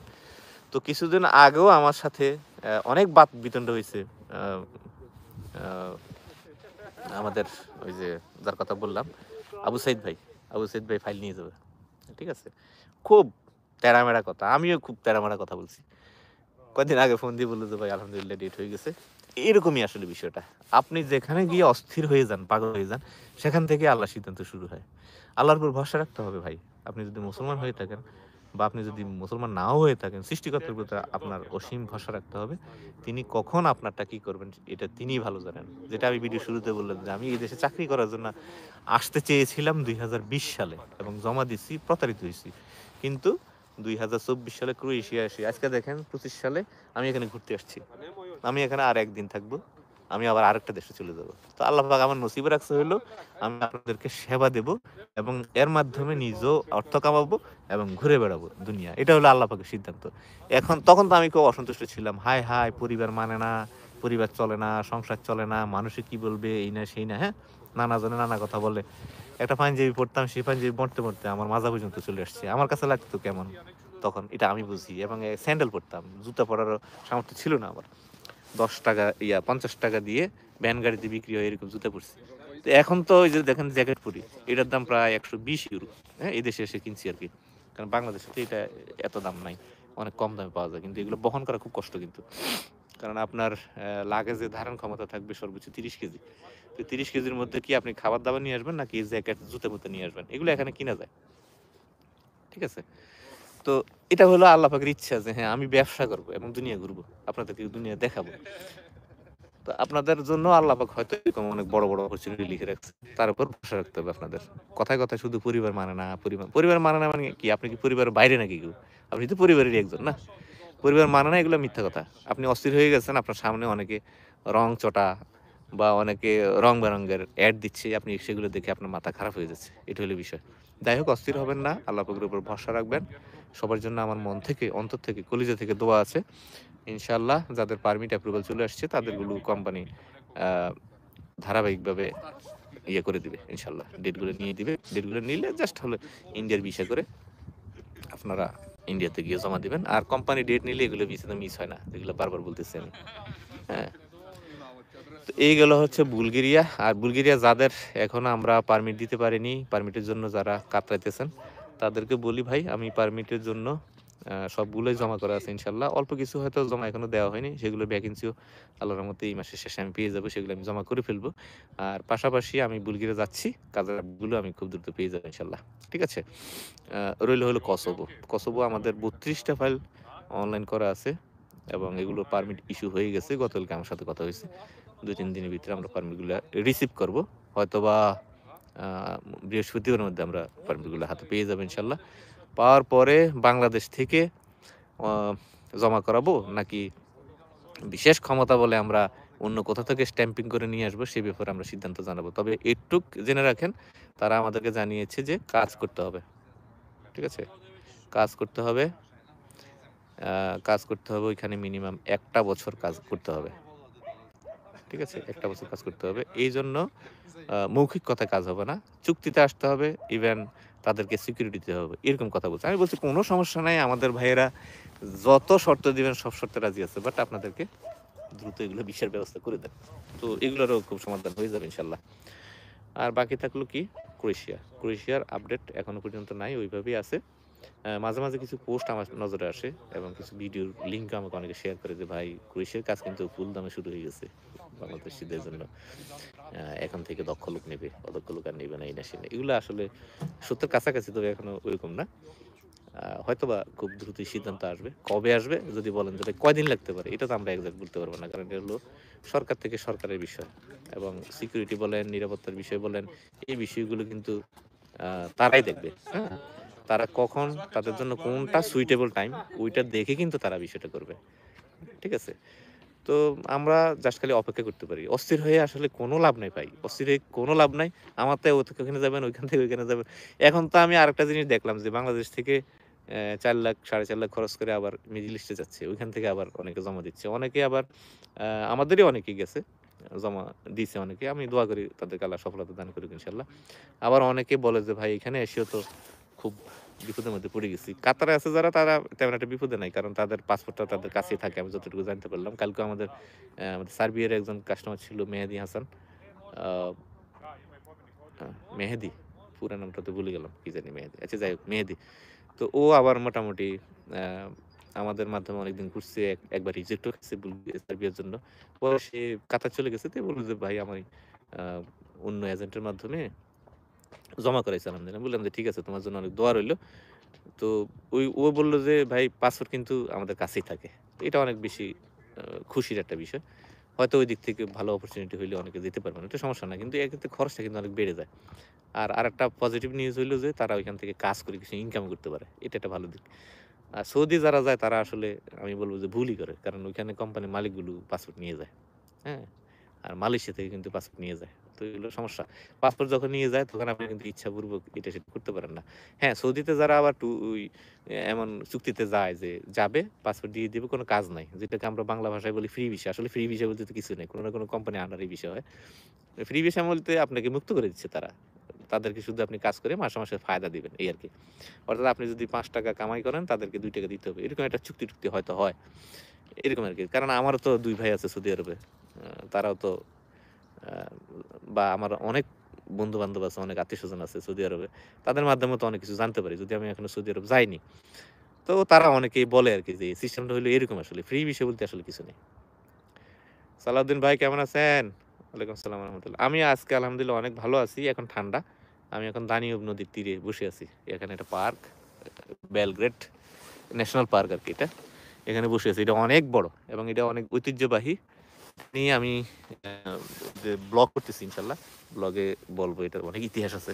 A: তো কিছুদিন আগেও আমার সাথে অনেক বাদ বিতণ্ড হয়েছে। আমাদের ওই যে যার কথা বললাম আবু সাইদ ভাই, আবু সাইদ ভাই ফাইল নিয়ে যাবে। ঠিক আছে, খুব তেড়ামেড়া কথা, আমিও খুব তেড়ামেড়া কথা বলছি। কয়েকদিন আগে ফোন দিয়ে বললো যে ভাই আলহামদুলিল্লাহ ডেট হয়ে গেছে। এরকমই আসলে বিষয়টা, আপনি যেখানে গিয়ে অস্থির হয়ে যান, পাগল হয়ে যান, সেখান থেকে আল্লাহ সিদ্ধান্ত শুরু হয়। আল্লাহর উপর ভরসা রাখতে হবে ভাই। আপনি যদি মুসলমান হয়ে থাকেন বা আপনি যদি মুসলমান নাও হয়ে থাকেন, সৃষ্টিকর্তার প্রতি আপনার অসীম ভরসা রাখতে হবে। তিনি কখন আপনারটা কি করবেন এটা তিনিই ভালো জানেন। যেটা আমি ভিডিও শুরুতে বললাম যে আমি এই দেশে চাকরি করার জন্য আসতে চেয়েছিলাম 2020 সালে এবং জমা দিছি, প্রতারিত হয়েছি। কিন্তু 2024 সালে ক্রোয়েশিয়া আসি, আজকে দেখেন 25 সালে আমি এখানে ঘুরতে আসছি। আমি এখানে আর একদিন থাকবো, আমি আবার আরেকটা দেশে চলে যাব। তো আল্লাহ পাক আমার নসিবে রাখছে হইলো আমি আপনাদেরকে সেবা দেব এবং এর মাধ্যমে নিজেও অর্থ কামাবো এবং ঘুরে বেড়াবো দুনিয়া। এটা হলো আল্লাহ পাকের সিদ্ধান্ত। এখন তখন তো আমি খুব অসন্তুষ্ট ছিলাম, হায় হায় পরিবার মানে না, পরিবার চলে না, সংসার চলে না, মানুষে কি বলবে, এই না সেই না, হ্যাঁ নানা জনে নানা কথা বলে। একটা পাঞ্জাবি পড়তাম, সেই পাঞ্জাবি পড়তে পড়তে আমার মাজা পর্যন্ত চলে আসছে। আমার কাছে লাগতো কেমন তখন, এটা আমি বুঝি। এবং স্যান্ডেল পরতাম, জুতা পরারও সামর্থ্য ছিল না আমার। 10 টাকা 50 টাকা দিয়ে ভ্যান গাড়িতে বিক্রি হয় এরকম জুতা পরছি। তো এখন তো ওই যে দেখেন জ্যাকেট পরি, এটার দাম প্রায় 120 ইউরো। হ্যাঁ, এই দেশে এসে কিনছি আর কি, কারণ বাংলাদেশে তো এটা এত দাম নাই, অনেক কম দামে পাওয়া যায়। কিন্তু এগুলো বহন করা খুব কষ্ট কিন্তু, কারণ আপনার লাগেজে ধারণ ক্ষমতা থাকবে সর্বোচ্চ 30 কেজি। তো 30 কেজির মধ্যে কি আপনি খাবার দাবার নিয়ে আসবেন নাকি জ্যাকেট জুতা মুতা নিয়ে আসবেন, এগুলো এখানে কিনা যায়। ঠিক আছে, তো এটা হলো আল্লাহ পাকের ইচ্ছা যে হ্যাঁ আমি ব্যবসা করবো এবং দুনিয়া ঘুরবো, আপনাদেরকে দুনিয়া দেখাবো। তো আপনাদের জন্য আল্লাহ পাক হয়তো এরকম অনেক বড় বড় অপরচুনিটি লিখে রাখছে, তার উপর ভরসা রাখতে হবে আপনাদের। কথায় কথায় শুধু পরিবার মানে না, পরিবার মানে না মানে কি, আপনি কি পরিবারের বাইরে নাকি কেউ? আপনি তো পরিবারেরই একজন না। পরিবার মানে না এগুলো মিথ্যা কথা। আপনি অস্থির হয়ে গেছেন, আপনার সামনে অনেকে রং চটা বা অনেকে রং বেরঙের অ্যাড দিচ্ছে, আপনি সেগুলো দেখে আপনার মাথা খারাপ হয়ে যাচ্ছে। এটা হলো বিষয়। যাই হোক, অস্থির হবেন না, আল্লাহ পাকের উপর ভরসা রাখবেন। সবার জন্য আমার মন থেকে, অন্তর থেকে, কলিজা থেকে দোয়া আছে। ইনশাআল্লাহ যাদের পারমিট অ্যাপ্রুভাল চলে আসছে তাদেরগুলো কোম্পানি ধারাবাহিকভাবে ইয়ে করে দিবে ইনশাআল্লাহ, ডেটগুলো নিয়ে দিবে। ডেটগুলো নিলে জাস্ট হলো ইন্ডিয়ার ভিসা করে আপনারা ইন্ডিয়াতে গিয়ে জমা দিবেন। আর কোম্পানি ডেট নিলে এগুলো ভিসাতে মিস হয় না, এগুলো বারবার বলতেছি আমি। হ্যাঁ, তো এই গেল হচ্ছে বুলগেরিয়া। আর বুলগেরিয়া যাদের এখনো আমরা পারমিট দিতে পারিনি, পারমিটের জন্য যারা কাতরাইতেছেন তাদেরকে বলি ভাই, আমি পারমিটের জন্য সবগুলোই জমা করা আছে ইনশাল্লাহ। অল্প কিছু হয়তো জমা এখনো দেওয়া হয়নি, সেগুলো ভ্যাকেন্সিও আল্লাহর মধ্যে এই মাসের শেষে আমি পেয়ে যাবো, সেগুলো আমি জমা করে ফেলবো। আর পাশাপাশি আমি বুলগেরিয়া যাচ্ছি, কাজগুলো আমি খুব দ্রুত পেয়ে যাবো ইনশাল্লাহ। ঠিক আছে, রইল হলো কসোভো। কসোভো আমাদের 32টা ফাইল অনলাইন করা আছে এবং এগুলো পারমিট ইস্যু হয়ে গেছে। গতকালকে আমার সাথে কথা হয়েছে, 2-3 দিনের ভিতরে আমরা পারমিটগুলো রিসিভ করব। হয়তোবা বৃহস্পতিবারের মধ্যে আমরা পারমিটগুলো হাতে পেয়ে যাবো ইনশাল্লাহ। পাওয়ার পরে বাংলাদেশ থেকে জমা করাবো নাকি বিশেষ ক্ষমতা বলে আমরা অন্য কোথা থেকে স্ট্যাম্পিং করে নিয়ে আসবো, সে ব্যাপারে আমরা সিদ্ধান্ত জানাবো। তবে এটুক জেনে রাখেন, তারা আমাদেরকে জানিয়েছে যে কাজ করতে হবে। ঠিক আছে, কাজ করতে হবে, কাজ করতে হবে ওইখানে মিনিমাম 1টা বছর কাজ করতে হবে। ঠিক আছে, 1টা বছর কাজ করতে হবে। এই জন্য মৌখিক কথায় কাজ হবে না, চুক্তিতে আসতে হবে, ইভেন তাদেরকে সিকিউরিটি দিতে হবে, এরকম কথা বলছে। আমি বলছি কোনো সমস্যা নাই, আমাদের ভাইয়েরা যত শর্ত দিবেন সব শর্তে রাজি আছে, বাট আপনাদেরকে দ্রুত এগুলো ভিসার ব্যবস্থা করে দেন। তো এগুলোরও খুব সমাধান হয়ে যাবে ইনশাল্লাহ। আর বাকি থাকলো কি, ক্রোয়েশিয়ার আপডেট এখনো পর্যন্ত নাই, ওইভাবেই আছে। মাঝে মাঝে কিছু পোস্ট আমার নজরে আসে এবং কিছু ভিডিওর লিঙ্ক আমাকে অনেকে শেয়ার করে যে ভাই ক্রোয়েশিয়ার কাজ কিন্তু ফুল দামে শুরু হয়ে গেছে বাংলাদেশিদের জন্য। এখন থেকে দক্ষ লোক নেবে, অদক্ষ লোক আর নেবে না, এই না সে না। এগুলো আসলে সত্যের কাছাকাছি, তবে এখনো ওইরকম না। হয়তোবা খুব দ্রুতই সিদ্ধান্ত আসবে। কবে আসবে যদি বলেন যে ভাই কয়দিন লাগতে পারে, এটা তো আমরা এক্সাক্ট বলতে পারবো না, কারণ এটা হলো সরকার থেকে সরকারের বিষয়, এবং সিকিউরিটি বলেন, নিরাপত্তার বিষয় বলেন, এই বিষয়গুলো কিন্তু তারাই দেখবে। হ্যাঁ, তারা কখন তাদের জন্য কোনটা সুইটেবল টাইম, ওইটা দেখে কিন্তু তারা বিষয়টা করবে। ঠিক আছে? তো আমরা জাস্ট খালি অপেক্ষা করতে পারি। অস্থির হয়ে আসলে কোনো লাভ নাই ভাই। অস্থির হয়ে কোনো লাভ নাই। আমার তো ওখানে যাবেন, ওইখান থেকে ওইখানে যাবেন। এখন তো আমি আরেকটা জিনিস দেখলাম যে বাংলাদেশ থেকে ৪ লাখ ৪.৫ লাখ খরচ করে আবার মিডল ইস্টে যাচ্ছে। ওইখান থেকে আবার অনেকে জমা দিচ্ছে। অনেকে আবার আমাদেরই অনেকেই গেছে। জমা দিছে অনেকে। আমি দোয়া করি তাদেরকে আল্লাহ সফলতা দান করুক ইনশাআল্লাহ। আবার অনেকে বলে যে ভাই এখানে এসেও তো খুব বিপদের মধ্যে পড়ে গেছি। কাতারে আছে যারা, তারা তেমন একটা বিপদে নাই। কারণ তাদের পাসপোর্টটা তাদের কাছেই থাকে, আমি যতটুকু জানতে পারলাম। কালকে আমাদের সার্বিয়ার একজন কাস্টমার ছিল, মেহেদী হাসান। আ মেহেদী, পুরা নামটা তো ভুলে গেলাম। কি জানি মেহেদী। আচ্ছা যাই হোক, মেহেদী। তো ও আবার মোটামুটি আ আমাদের মাধ্যমে অনেকদিন ঘুরছে। একবার রিজেক্টও খাইছে সার্বিয়ার জন্য। পরে সে কাতার চলে গেছে। তো বলল যে ভাই আমি আ অন্য এজেন্টের মাধ্যমে জমা করাইছি আলহামদুলিল্লাহ। বললাম যে ঠিক আছে, তোমার জন্য অনেক দোয়া রইল। তো ও বলল যে ভাই পাসপোর্ট কিন্তু আমাদের কাছেই থাকে। তো এটা অনেক বেশি আ খুশির একটা বিষয়। হয়তো ওই দিক থেকে ভালো অপরচুনিটি হইলে অনেকে যেতে পারবে না। এটা সমস্যা না। কিন্তু এক্ষেত্রে খরচটা কিন্তু অনেক বেড়ে যায়। আর আরেকটা পজিটিভ নিউজ হইলো যে তারা ওইখান থেকে কাজ করে কিছু ইনকাম করতে পারে। এটা একটা ভালো দিক। আর সৌদি যারা যায় তারা আসলে আমি বলব যে ভুলই করে। কারণ ওইখানে কোম্পানির মালিকগুলো পাসপোর্ট নিয়ে যায়। হ্যাঁ? আর মালয়েশিয়া থেকে কিন্তু পাসপোর্ট নিয়ে যায়। তো এগুলো সমস্যা। পাসপোর্ট যখন নিয়ে যায় তখন আপনি কিন্তু ইচ্ছাপূর্বক এটা সেটা করতে পারেন না। হ্যাঁ, সৌদিতে যারা আবার ওই এমন চুক্তিতে যায় যে যাবে, পাসপোর্ট দিয়ে দিবে, কোনো কাজ নাই। যেটাকে আমরা বাংলা ভাষায় বলি ফ্রি ভিসা। আসলে ফ্রি ভিসা বলতে তো কিছু নেই। কোনো না কোনো কোম্পানির আন্ডারে এই বিষয় হয়। ফ্রি ভিসা বলতে আপনাকে মুক্ত করে দিচ্ছে তারা। তাদেরকে শুধু আপনি কাজ করে মাসে, মাসে ফায়দা দিবেন, এই আরকি। অর্থাৎ আপনি যদি ৳৫ কামাই করেন তাদেরকে ৳২ দিতে হবে। এরকম একটা চুক্তি-টুক্তি হয়তো হয়। এরকম আরকি। কারণ আমারও তো ২ ভাই আছে সৌদি আরবে। তারাও তো আ বা আমার অনেক বন্ধু-বান্ধব আছে, অনেক আত্মীয়স্বজন আছে সৌদি আরবে। তাদের মাধ্যমেও তো অনেক কিছু জানতে পারি। যদি আমি এখনো সৌদি আরব যাইনি। তো তারা অনেকেই বলে আরকি যে সিস্টেমটা হইলো এরকম আসলে। ফ্রি বিষয় বলতে আসলে কিছু নেই। সালাউদ্দিন ভাই কেমন আছেন? ওয়ালাইকুম আসসালাম রাহমাতুল্লাহ। আমি আজকে আলহামদুলিল্লাহ অনেক ভালো আছি। এখন ঠান্ডা। আমি এখন দানিউব নদীর তীরে বসে আছি। এখানে একটা পার্ক, বেলগ্রেড ন্যাশনাল পার্ক আরকি এটা। এখানে বসে আছি। এটা অনেক বড় এবং এটা অনেক ঐতিহ্যবাহী। নিয়ে আমি আ যে ব্লগ করতেছি ইনশাআল্লাহ। ব্লগে বলবো এটার অনেক ইতিহাস আছে।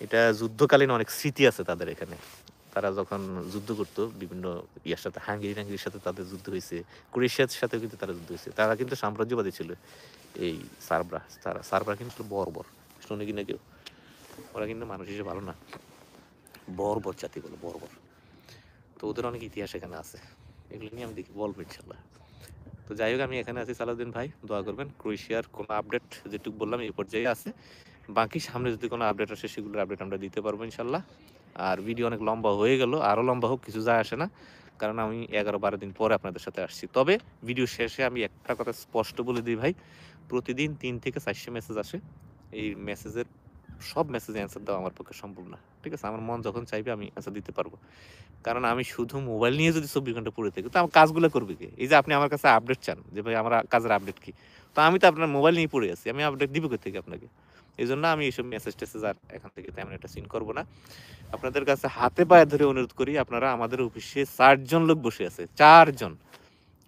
A: এটা যুদ্ধকালীন অনেক স্মৃতি আছে তাদের এখানে। তারা যখন যুদ্ধ করত বিভিন্ন ইয়ার সাথে, হাঙ্গেরি-টাঙ্গেরির সাথে তাদের যুদ্ধ হইছে। ক্রোয়েশিয়ার সাথেও কিন্তু তারা যুদ্ধ হইছে। তারা কিন্তু সাম্রাজ্যবাদী ছিল। এই সার্বরা কিন্তু বর্বর। শুনে কিনা কেউ? ওরা কিন্তু মানুষ হিসেবে ভালো না। বর্বর জাতি বলে, বর্বর। তো ওদের অনেক ইতিহাস এখানে আছে। এগুলো নিয়ে আমি দেখি বলবো ইনশাআল্লাহ। তো যাই হোক, আমি এখানে আছি। সালাউদ্দিন ভাই দোয়া করবেন। ক্রোয়েশিয়ার কোনো আপডেট যেটুকু বললাম এই পর্যায়ে আছে। বাকি সামনে যদি কোনো আপডেট আসে সেগুলোর আপডেট আমরা দিতে পারবো ইনশাআল্লাহ। আর ভিডিও অনেক লম্বা হয়ে গেল। আরো লম্বা হোক, কিছু যায় আসে না। কারণ আমি ১১-১২ দিন পরে আপনাদের সাথে আসছি। তবে ভিডিও শেষে আমি একটা কথা স্পষ্ট বলে দিই ভাই, প্রতিদিন ৩ থেকে ৪০০ মেসেজ আসে। এই মেসেজের সব মেসেজে অ্যান্সার দেওয়া আমার পক্ষে সম্ভব না। ঠিক আছে? আমার মন যখন চাইবে আমি অ্যান্সার দিতে পারবো। কারণ আমি শুধু মোবাইল নিয়ে যদি ২৪ ঘন্টা পড়ে থাকি, তো আমার কাজগুলো করবে কে? এই যে আপনি আমার কাছে আপডেট চান যে ভাই আমার কাজের আপডেট কি? তো আমি তো আপনার মোবাইল নিয়ে পড়ে আছি। আমি আপডেট দিব কোত্থেকে আপনাকে? এজন্য আমি এইসব মেসেজ-টেসেজ আর এখান থেকে তেমন একটা সিন করব না। আপনাদের কাছে হাতে পায়ে ধরে অনুরোধ করি, আপনারা আমাদের অফিসে ৪ জন লোক বসে আছে। ৪ জন।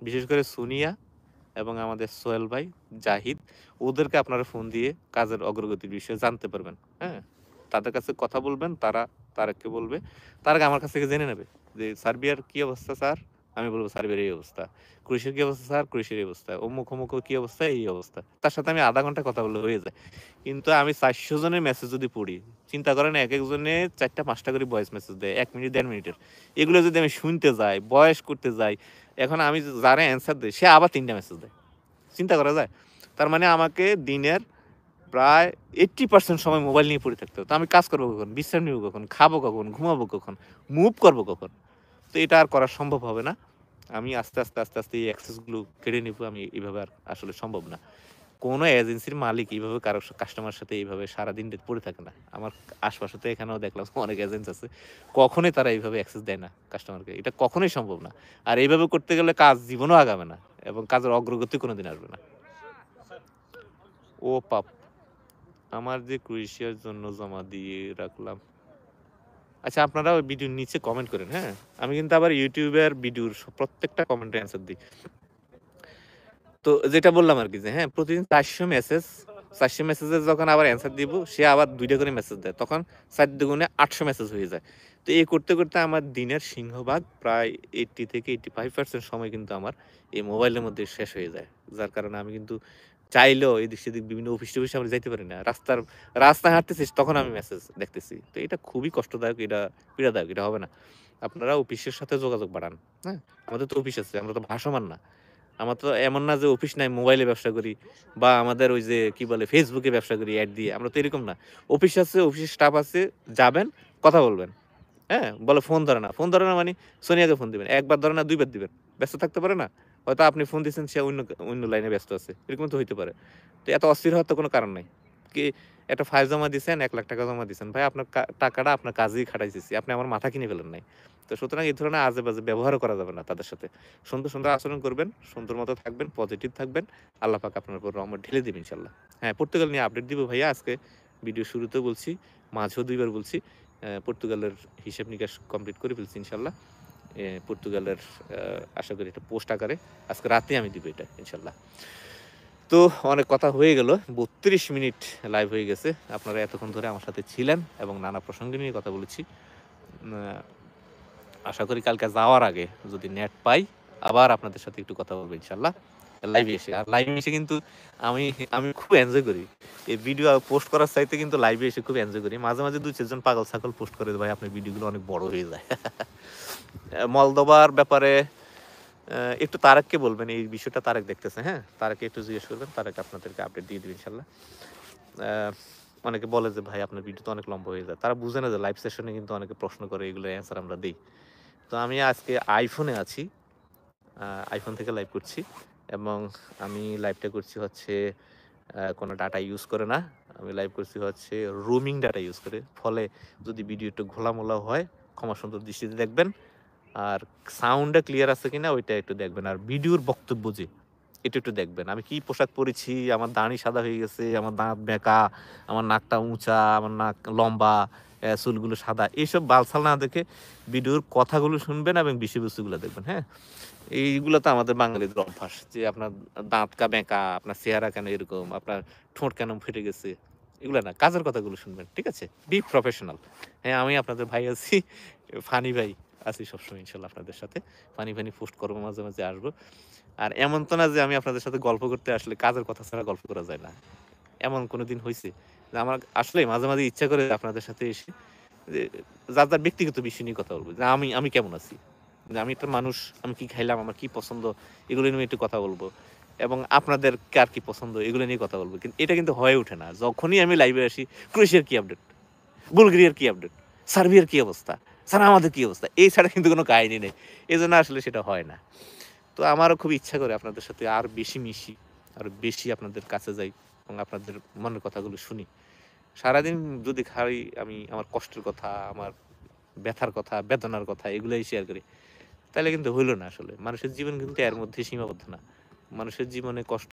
A: বিশেষ করে সুনিয়া এবং আমাদের সোহেল ভাই, জাহিদ, ওদেরকে আপনারা ফোন দিয়ে কাজের অগ্রগতির বিষয়ে জানতে পারবেন। হ্যাঁ? তাদের কাছে কথা বলবেন, তারা তারেককে বলবে। তারেক আমার কাছ থেকে জেনে নেবে যে সার্বিয়ার কি অবস্থা স্যার? আমি বলব সার্বিয়ার এই অবস্থা। ক্রোয়েশিয়ার কি অবস্থা স্যার? ক্রোয়েশিয়ার এই অবস্থা। অমুক কি অবস্থা? এই অবস্থা। তার সাথে আমি আধা ঘন্টা কথা বললে হয়ে যায়। কিন্তু আমি ৪০০ জনের মেসেজ যদি পড়ি, চিন্তা করেন একেকজনে ৪টা ৫টা করে ভয়েস মেসেজ দেয়। ১ মিনিট ১.৫ মিনিটের। এগুলো যদি আমি শুনতে যাই, ভয়েস করতে যাই, এখন আমি যারে অ্যান্সার দেই সে আবার ৩টা মেসেজ দেয়। চিন্তা করা যায়? তার মানে আমাকে দিনের প্রায় 80% সময় মোবাইল নিয়ে পড়ে থাকতে হতো। তো আমি কাজ করব কখন? বিশ্রাম নিব কখন? খাবো কখন? ঘুমাবো কখন? মুভ করব কখন? তো এটা আর করা সম্ভব হবে না। আমি আস্তে আস্তে এই অ্যাক্সেস গুলো কেড়ে নিব। আমি এভাবে আর আসলে সম্ভব না। কোনো এজেন্সির মালিক এইভাবে কারো কাস্টমারের সাথে এইভাবে সারাদিন পড়ে থাকে না। আমার আশপাশে তো এখানেও দেখলাম অনেক এজেন্ট আছে। কখনোই তারা এইভাবে অ্যাক্সেস দেয় না কাস্টমারকে। এটা কখনোই সম্ভব না। আর এইভাবে করতে গেলে কাজ জীবনেও আগাবে না এবং কাজের অগ্রগতি কোনোদিন আসবে না। ও পাপ, আমার যে ক্রোয়েশিয়ার জন্য জমা দিয়ে রাখলাম। আচ্ছা, আপনারা ওই ভিডিওর নিচে কমেন্ট করেন, হ্যাঁ? আমি কিন্তু আবার ইউটিউবের ভিডিওর প্রত্যেকটা কমেন্টে অ্যান্সার দিই। তো যেটা বললাম আরকি যে হ্যাঁ, প্রতিদিন ৪০০ মেসেজ, ৪০০ মেসেজের যখন আবার অ্যান্সার দিব, সে আবার ২ টা করে মেসেজ দেয়। তখন ৪ দুগুণে ৮০০ মেসেজ হয়ে যায়। তো এই করতে, করতে আমার দিনের সিংহভাগ প্রায় ৮০ থেকে 85% সময় কিন্তু আমার এই মোবাইলের মধ্যে শেষ হয়ে যায়। যার কারণে আমি কিন্তু চাইলেও এদিক-সেদিক বিভিন্ন অফিস-টফিসে আমি যাইতে পারি না। রাস্তায় হাঁটতেছি তখন আমি মেসেজ দেখতেছি। তো এটা খুবই কষ্টদায়ক, এটা পীড়াদায়ক, এটা হবে না। আপনারা অফিসের সাথে যোগাযোগ বাড়ান, হ্যাঁ? আমাদের তো অফিস আছে, আমরা তো ভাসমান না। আমার তো এমন না যে অফিস নাই, মোবাইলে ব্যবসা করি বা আমাদের ওই যে কি বলে ফেসবুকে ব্যবসা করি অ্যাড দিয়ে, আমরা তো এরকম না। অফিস আছে, অফিসের স্টাফ আছে, যাবেন, কথা বলবেন, হ্যাঁ? বলে ফোন ধরে না, ফোন ধরে না মানে সোনিয়াকে ফোন দিবেন, একবার ধরে না ২ বার দিবেন, ব্যস্ত থাকতে পারে না? হয়তো আপনি ফোন দিচ্ছেন, সে অন্য অন্য লাইনে ব্যস্ত আছে, এরকম তো হইতে পারে। তো এত অস্থির হওয়ার তো কোনো কারণ নাই। কি, একটা ফাইল জমা দিছেন, ৳১,০০,০০০ জমা দিছেন, ভাই আপনার টাকাটা আপনার কাজেই খাটাইতেছি, আপনি আমার মাথা কিনে ফেলেন নাই। তো সুতরাং এই ধরনের আজে-বাজে ব্যবহারও করা যাবে না তাদের সাথে। সুন্দর, সুন্দর আচরণ করবেন, সুন্দর মতো থাকবেন, পজিটিভ থাকবেন। আল্লাহ পাক আপনার উপর রহমত ঢেলে দিবে ইনশাআল্লাহ। হ্যাঁ, পর্তুগাল নিয়ে আপডেট দিব ভাইয়া আজকে। ভিডিও শুরুতেও বলছি, মাঝেও ২ বার বলছি। পর্তুগালের হিসাব-নিকাশ কমপ্লিট করে ফেলছি ইনশাআল্লাহ। পর্তুগালের আশা করি এটা পোস্ট আকারে আজকে রাতেই আমি দিব এটা ইনশাআল্লাহ। তো অনেক কথা হয়ে গেল। ৩২ মিনিট লাইভ হয়ে গেছে। আপনারা এতক্ষণ ধরে আমার সাথে ছিলেন এবং নানা প্রসঙ্গ নিয়ে কথা বলেছি। আ আশা করি কালকে যাওয়ার আগে যদি নেট পাই, আবার আপনাদের সাথে একটু কথা বলবো ইনশাআল্লাহ। লাইভে এসে। আর লাইভে এসে কিন্তু আমি আমি খুব এনজয় করি। এই ভিডিও পোস্ট করার চাইতে কিন্তু লাইভে এসে খুব এনজয় করি। মাঝে, মাঝে ২-৪ জন পাগল ছাগল পোস্ট করে, ভাই আপনার ভিডিওগুলো অনেক বড় হয়ে যায়। মলদোবার ব্যাপারে একটু তারেককে বলবেন, এই বিষয়টা তারেক দেখতেছে, হ্যাঁ? তারেককে একটু জিজ্ঞেস করবেন। তারেক আপনাদেরকে আপডেট দিয়ে দিবে ইনশাআল্লাহ। আ অনেকে বলে যে, "ভাই আপনার ভিডিও তো অনেক লম্বা হয়ে যায়।" তারা বুঝে না যে লাইভ সেশনে কিন্তু অনেকে প্রশ্ন করে, এগুলোর অ্যান্সার আমরা দেই। তো আমি আজকে আইফোনে আছি। আইফোন থেকে লাইভ করছি এবং আমি লাইভটা করছি হচ্ছে কোনো ডাটা ইউজ করে না। আমি লাইভ করছি হচ্ছে রোমিং ডাটা ইউজ করে। ফলে যদি ভিডিও একটু ঘোলামোলা হয়, ক্ষমা সুন্দর দৃষ্টিতে দেখবেন। আর সাউন্ডটা ক্লিয়ার আছে কিনা ওইটা একটু দেখবেন। আর ভিডিওর বক্তব্য যে, এটা একটু দেখবেন। আমি কি পোশাক পরেছি, আমার দাড়ি সাদা হয়ে গেছে, আমার দাঁত বেঁকা, আমার নাকটা উঁচা, আমার নাক লম্বা, চুলগুলো সাদা। এইসব বালছাল না দেখে ভিডিওর কথাগুলো শুনবেন এবং বিষয়বস্তুগুলো দেখবেন, হ্যাঁ? এইগুলো তো আমাদের বাঙালিদের অভ্যাস যে আপনার দাঁত বেঁকা, আপনার চেহারা কেন এরকম, আপনার ঠোঁট কেন ফেটে গেছে, এগুলো না, কাজের কথাগুলো শুনবেন, ঠিক আছে? Be professional. হ্যাঁ, আমি আপনাদের ভাই আছি, ফানি ভাই আছি সবসময় ইনশাল্লাহ আপনাদের সাথে। ফানি পোস্ট করবো, মাঝে, মাঝে আসবো। আর এমন তো না যে আমি আপনাদের সাথে গল্প করতে আসলে কাজের কথা ছাড়া গল্প করা যায় না। এমন কোনোদিন হইছে যে আমার আসলেই মাঝে, মাঝে ইচ্ছা করে আপনাদের সাথে এসে যে যার ব্যক্তিগত বিষয় নিয়ে কথা বলবো। যে আমি আমি কেমন আছি? যে আমি একটা মানুষ, আমি কি খাইলাম, আমার কি পছন্দ, এগুলো নিয়ে একটু কথা বলবো। এবং আপনাদের কার কি পছন্দ, এগুলো নিয়ে কথা বলবো। কিন্তু এটা কিন্তু হয়ে ওঠে না। যখনই আমি লাইভে আসি, ক্রোয়েশিয়ার কি আপডেট? বুলগেরিয়ার কি আপডেট? সার্বিয়ার কি অবস্থা? স্যার আমাদের কি অবস্থা? এই ছাড়া কিন্তু কোনো কাহিনী নেই। এজন্য আসলে সেটা হয় না। তো আমারও খুব ইচ্ছা করে আপনাদের সাথে আর বেশি মিশি, আরো বেশি আপনাদের কাছে যাই এবং আপনাদের মনের কথাগুলো শুনি। সারাদিন যদি খালি আমি আমার কষ্টের কথা, আমার ব্যথার কথা, বেদনার কথা এগুলাই শেয়ার করি, তাহলে কিন্তু হইল না আসলে। মানুষের জীবন কিন্তু এর মধ্যে সীমাবদ্ধ না। মানুষের জীবনে কষ্ট